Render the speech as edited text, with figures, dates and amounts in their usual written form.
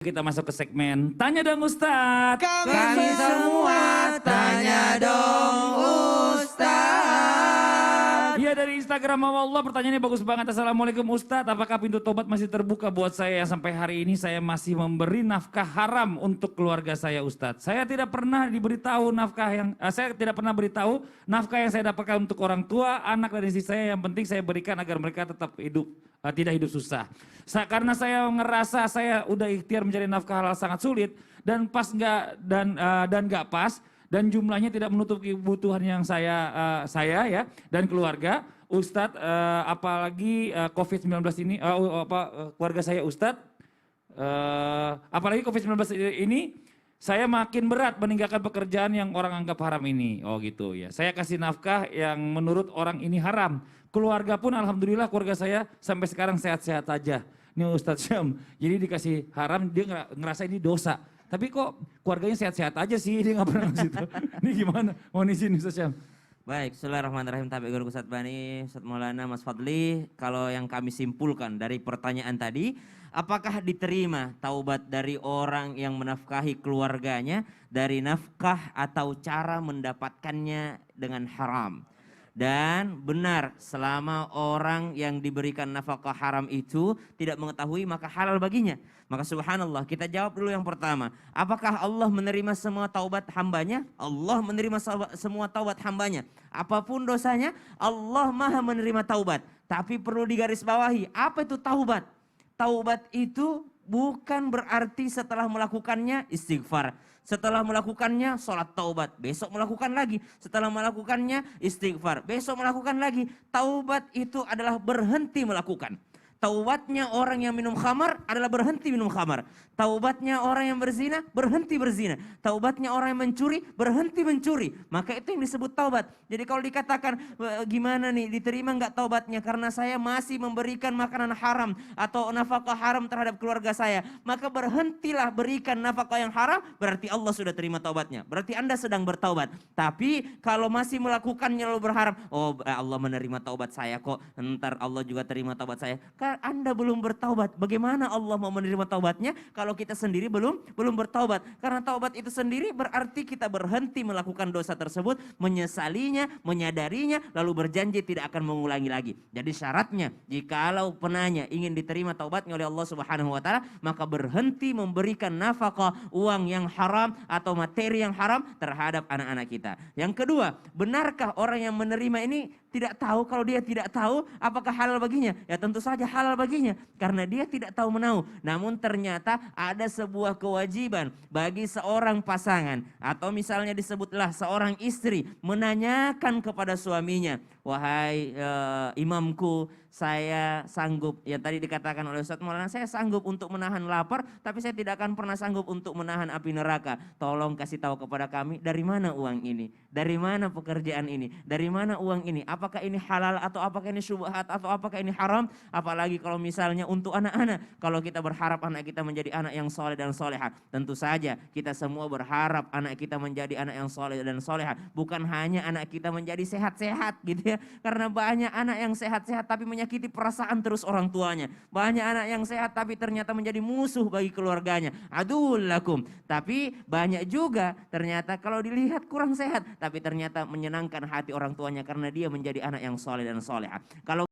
Kita masuk ke segmen Tanya Dong Ustadz. Kami semua tanya dong Ustadz. Iya, dari Instagram Mama Allah, pertanyaannya bagus banget. Assalamualaikum Ustadz, apakah pintu tobat masih terbuka buat saya yang sampai hari ini saya masih memberi nafkah haram untuk keluarga saya Ustadz. Saya tidak pernah diberitahu saya tidak pernah beritahu nafkah yang saya dapatkan untuk orang tua, anak dan istri saya. Yang penting saya berikan agar mereka tetap hidup, tidak hidup susah. Karena saya ngerasa saya udah ikhtiar mencari nafkah halal sangat sulit dan nggak pas dan jumlahnya tidak menutupi kebutuhan yang saya ya dan keluarga Ustadz, apalagi COVID-19 ini keluarga saya Ustadz, apalagi COVID-19 ini saya makin berat meninggalkan pekerjaan yang orang anggap haram ini. Oh gitu ya. Saya kasih nafkah yang menurut orang ini haram. Keluarga pun alhamdulillah keluarga saya sampai sekarang sehat-sehat aja. Ini Ustadz Syam, jadi dikasih haram dia ngerasa ini dosa. Tapi kok keluarganya sehat-sehat aja sih, dia nggak pernah situ. Ini gimana? Mohon izin Ustadz Syam. Baik, bismillahirrahmanirrahim. Tabi guru Ustadz Bani, Ustadz Maulana, Mas Fadli. Kalau yang kami simpulkan dari pertanyaan tadi, apakah diterima taubat dari orang yang menafkahi keluarganya dari nafkah atau cara mendapatkannya dengan haram? Dan benar, selama orang yang diberikan nafkah haram itu tidak mengetahui maka halal baginya. Maka subhanallah, kita jawab dulu yang pertama. Apakah Allah menerima semua taubat hambanya? Allah menerima semua taubat hambanya. Apapun dosanya, Allah maha menerima taubat. Tapi perlu digarisbawahi, apa itu taubat? Taubat itu bukan berarti setelah melakukannya istighfar. Setelah melakukannya sholat taubat, besok melakukan lagi. Setelah melakukannya istighfar, besok melakukan lagi. Taubat itu adalah berhenti melakukan. Taubatnya orang yang minum khamar adalah berhenti minum khamar. Taubatnya orang yang berzina, berhenti berzina. Taubatnya orang yang mencuri, berhenti mencuri. Maka itu yang disebut taubat. Jadi kalau dikatakan gimana nih, diterima nggak taubatnya karena saya masih memberikan makanan haram atau nafkah haram terhadap keluarga saya. Maka berhentilah berikan nafkah yang haram, berarti Allah sudah terima taubatnya. Berarti Anda sedang bertaubat. Tapi kalau masih melakukannya lalu berharap, oh Allah menerima taubat saya kok, ntar Allah juga terima taubat saya. Anda belum bertaubat. Bagaimana Allah mau menerima taubatnya kalau kita sendiri belum bertaubat? Karena taubat itu sendiri berarti kita berhenti melakukan dosa tersebut, menyesalinya, menyadarinya, lalu berjanji tidak akan mengulangi lagi. Jadi syaratnya, jikalau penanya ingin diterima taubatnya oleh Allah Subhanahu wa taala, maka berhenti memberikan nafkah uang yang haram atau materi yang haram terhadap anak-anak kita. Yang kedua, benarkah orang yang menerima ini tidak tahu? Kalau dia tidak tahu, apakah halal baginya? Ya tentu saja halal baginya, karena dia tidak tahu menahu. Namun ternyata ada sebuah kewajiban bagi seorang pasangan, atau misalnya disebutlah seorang istri menanyakan kepada suaminya, wahai imamku, saya sanggup, yang tadi dikatakan oleh Ustadz Maulana, saya sanggup untuk menahan lapar, tapi saya tidak akan pernah sanggup untuk menahan api neraka. Tolong kasih tahu kepada kami, dari mana uang ini? Dari mana pekerjaan ini? Dari mana uang ini? Apakah ini halal atau apakah ini syubhat atau apakah ini haram? Apalagi kalau misalnya untuk anak-anak, kalau kita berharap anak kita menjadi anak yang soleh dan soleha, tentu saja kita semua berharap anak kita menjadi anak yang soleh dan soleha, bukan hanya anak kita menjadi sehat-sehat gitu ya. Karena banyak anak yang sehat-sehat tapi menyakiti perasaan terus orang tuanya. Banyak anak yang sehat tapi ternyata menjadi musuh bagi keluarganya. Aduul lakum. Tapi banyak juga ternyata kalau dilihat kurang sehat tapi ternyata menyenangkan hati orang tuanya karena dia menjadi anak yang soleh dan soleha. Kalau